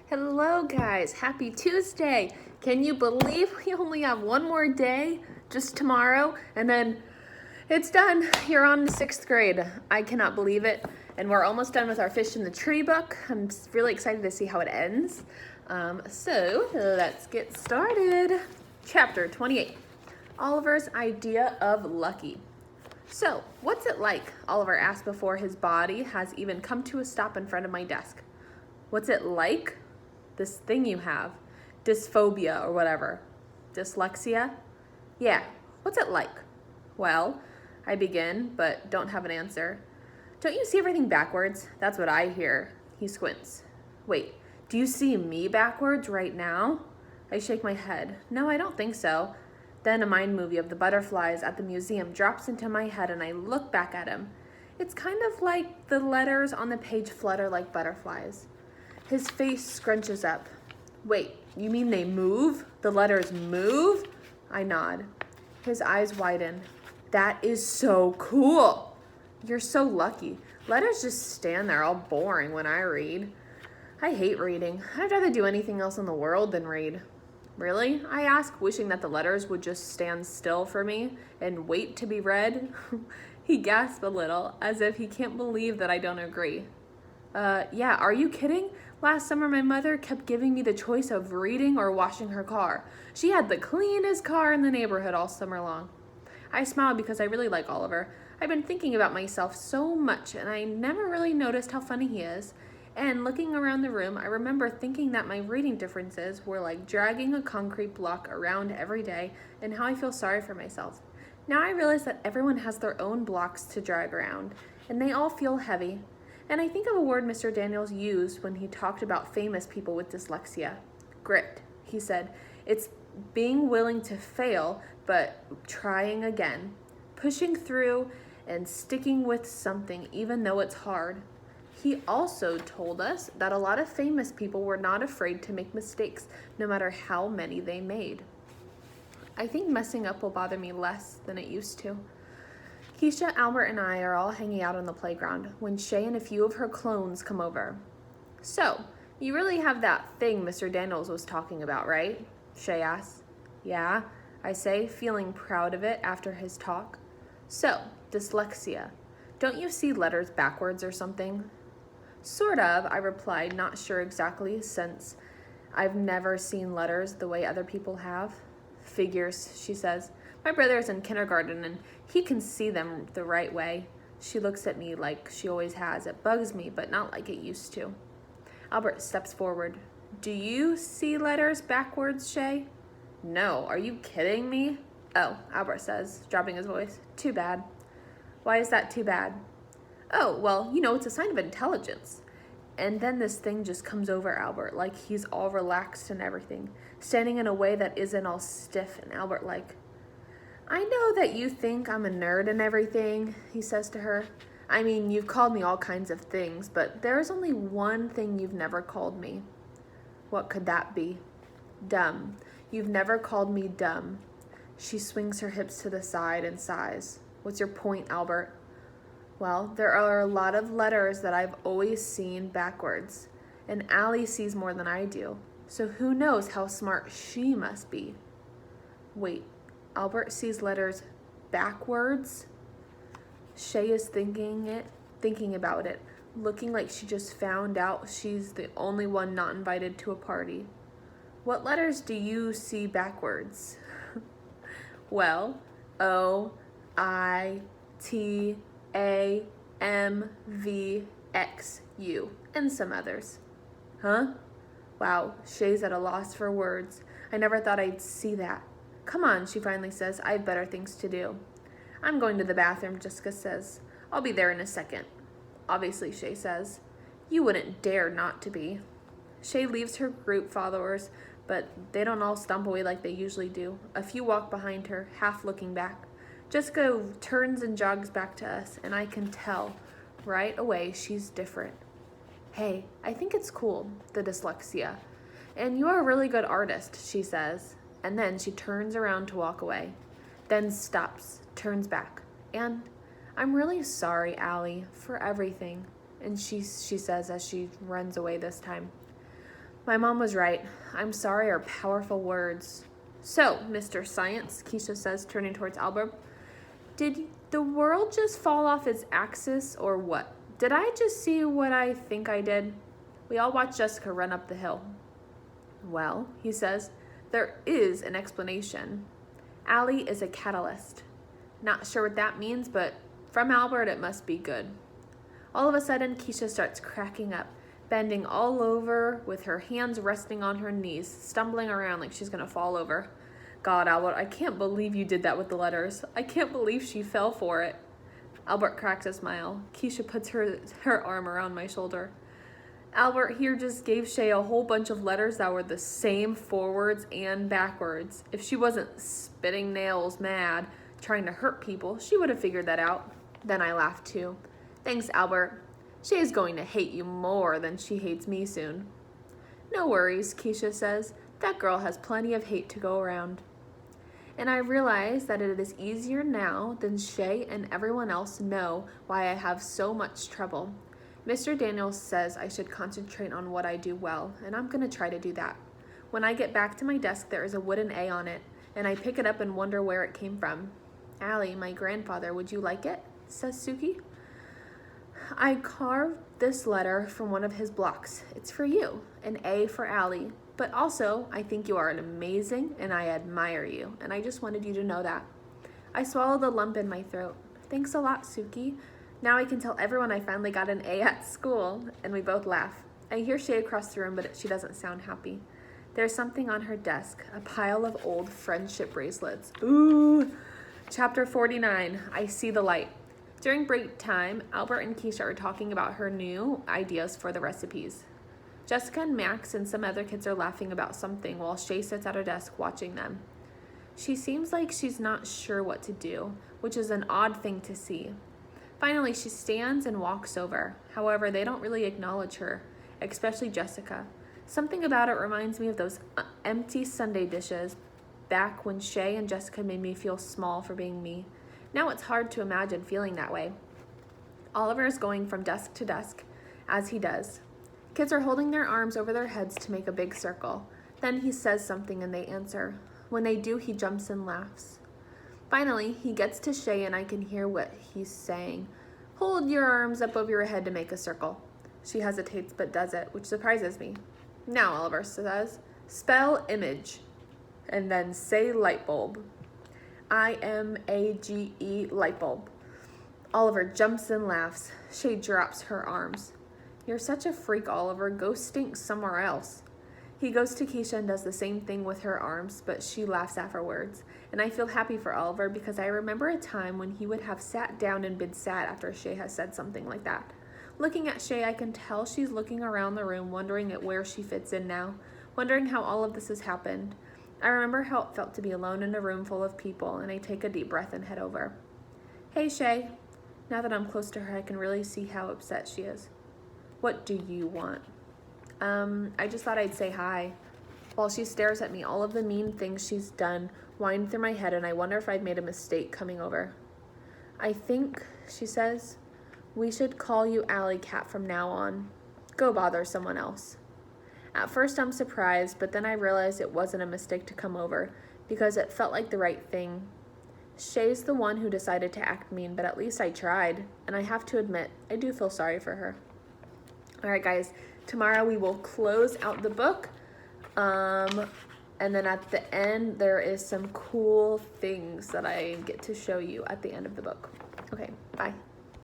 Hello guys, happy Tuesday. Can you believe we only have one more day, just tomorrow, and then it's done. You're on to 6th grade. I cannot believe it. And we're almost done with our Fish in the Tree book. I'm really excited to see how it ends. So let's get started. Chapter 28, Oliver's idea of lucky. So, what's it like? Oliver asked before his body has even come to a stop in front of my desk. What's it like? This thing you have. Dysphobia or whatever. Dyslexia? Yeah, what's it like? Well, I begin, but don't have an answer. Don't you see everything backwards? That's what I hear. He squints. Wait, do you see me backwards right now? I shake my head. No, I don't think so. Then a mind movie of the butterflies at the museum drops into my head and I look back at him. It's kind of like the letters on the page flutter like butterflies. His face scrunches up. Wait, you mean they move? The letters move? I nod. His eyes widen. That is so cool. You're so lucky. Letters just stand there all boring when I read. I hate reading. I'd rather do anything else in the world than read. Really? I ask, wishing that the letters would just stand still for me and wait to be read. He gasps a little, as if he can't believe that I don't agree. Yeah, are you kidding? Last summer, my mother kept giving me the choice of reading or washing her car. She had the cleanest car in the neighborhood all summer long. I smiled because I really like Oliver. I've been thinking about myself so much, and I never really noticed how funny he is. And looking around the room, I remember thinking that my reading differences were like dragging a concrete block around every day, and how I feel sorry for myself. Now I realize that everyone has their own blocks to drag around, and they all feel heavy. And I think of a word Mr. Daniels used when he talked about famous people with dyslexia. Grit, he said. It's being willing to fail, but trying again. Pushing through and sticking with something even though it's hard. He also told us that a lot of famous people were not afraid to make mistakes, no matter how many they made. I think messing up will bother me less than it used to. Keisha, Albert, and I are all hanging out on the playground when Shay and a few of her clones come over. So, you really have that thing Mr. Daniels was talking about, right? Shay asks. Yeah, I say, feeling proud of it after his talk. So, dyslexia. Don't you see letters backwards or something? Sort of, I replied, not sure exactly, since I've never seen letters the way other people have. Figures, she says. My brother's in kindergarten and he can see them the right way. She looks at me like she always has. It bugs me, but not like it used to. Albert steps forward. Do you see letters backwards, Shay? No, are you kidding me? Oh, Albert says, dropping his voice. Too bad. Why is that too bad? Oh, well, it's a sign of intelligence. And then this thing just comes over Albert, like he's all relaxed and everything, standing in a way that isn't all stiff and Albert-like. I know that you think I'm a nerd and everything, he says to her. I mean, you've called me all kinds of things, but there is only one thing you've never called me. What could that be? Dumb. You've never called me dumb. She swings her hips to the side and sighs. What's your point, Albert? Well, there are a lot of letters that I've always seen backwards, and Allie sees more than I do, so who knows how smart she must be. Wait, Albert sees letters backwards? Shay is thinking about it, looking like she just found out she's the only one not invited to a party. What letters do you see backwards? Well, O, I, T, A, M, V, X, U, and some others. Huh? Wow, Shay's at a loss for words. I never thought I'd see that. Come on, she finally says. I have better things to do. I'm going to the bathroom, Jessica says. I'll be there in a second. Obviously, Shay says. You wouldn't dare not to be. Shay leaves her group followers, but they don't all stomp away like they usually do. A few walk behind her, half looking back. Jessica turns and jogs back to us, and I can tell right away she's different. Hey, I think it's cool, the dyslexia. And you're a really good artist, she says. And then she turns around to walk away. Then stops, turns back. And I'm really sorry, Allie, for everything. And she says as she runs away this time. My mom was right. I'm sorry are powerful words. So, Mr. Science, Keisha says, turning towards Albert, did the world just fall off its axis or what? Did I just see what I think I did? We all watched Jessica run up the hill. Well, he says, there is an explanation. Allie is a catalyst. Not sure what that means, but from Albert, it must be good. All of a sudden, Keisha starts cracking up, bending all over with her hands resting on her knees, stumbling around like she's gonna fall over. God, Albert, I can't believe you did that with the letters. I can't believe she fell for it. Albert cracks a smile. Keisha puts her arm around my shoulder. Albert here just gave Shay a whole bunch of letters that were the same forwards and backwards. If she wasn't spitting nails mad, trying to hurt people, she would have figured that out. Then I laughed too. Thanks, Albert. Shay is going to hate you more than she hates me soon. No worries, Keisha says. That girl has plenty of hate to go around. And I realize that it is easier now than Shay and everyone else know why I have so much trouble. Mr. Daniels says I should concentrate on what I do well, and I'm going to try to do that. When I get back to my desk, there is a wooden A on it, and I pick it up and wonder where it came from. Allie, my grandfather, would you like it? Says Suki. I carved this letter from one of his blocks. It's for you, an A for Allie. But also, I think you are amazing and I admire you, and I just wanted you to know that. I swallowed the lump in my throat. Thanks a lot, Suki. Now I can tell everyone I finally got an A at school, and we both laugh. I hear Shay across the room, but she doesn't sound happy. There's something on her desk, a pile of old friendship bracelets. Ooh! Chapter 49, I see the light. During break time, Albert and Keisha are talking about her new ideas for the recipes. Jessica and Max and some other kids are laughing about something while Shay sits at her desk watching them. She seems like she's not sure what to do, which is an odd thing to see. Finally, she stands and walks over. However, they don't really acknowledge her, especially Jessica. Something about it reminds me of those empty Sunday dishes back when Shay and Jessica made me feel small for being me. Now it's hard to imagine feeling that way. Oliver is going from desk to desk, as he does. Kids are holding their arms over their heads to make a big circle. Then he says something and they answer. When they do, he jumps and laughs. Finally, he gets to Shay and I can hear what he's saying. Hold your arms up over your head to make a circle. She hesitates but does it, which surprises me. Now, Oliver says, spell image and then say light bulb. IMAGE light bulb. Oliver jumps and laughs. Shay drops her arms. You're such a freak, Oliver. Go stink somewhere else. He goes to Keisha and does the same thing with her arms, but she laughs afterwards. And I feel happy for Oliver because I remember a time when he would have sat down and been sad after Shay has said something like that. Looking at Shay, I can tell she's looking around the room, wondering at where she fits in now, wondering how all of this has happened. I remember how it felt to be alone in a room full of people, and I take a deep breath and head over. Hey, Shay. Now that I'm close to her, I can really see how upset she is. What do you want? I just thought I'd say hi. While she stares at me, all of the mean things she's done wind through my head, and I wonder if I've made a mistake coming over. I think, she says, we should call you Alley Cat from now on. Go bother someone else. At first I'm surprised, but then I realized it wasn't a mistake to come over, because it felt like the right thing. Shay's the one who decided to act mean, but at least I tried, and I have to admit, I do feel sorry for her. All right, guys, tomorrow we will close out the book, and then at the end, there is some cool things that I get to show you at the end of the book. Okay, bye.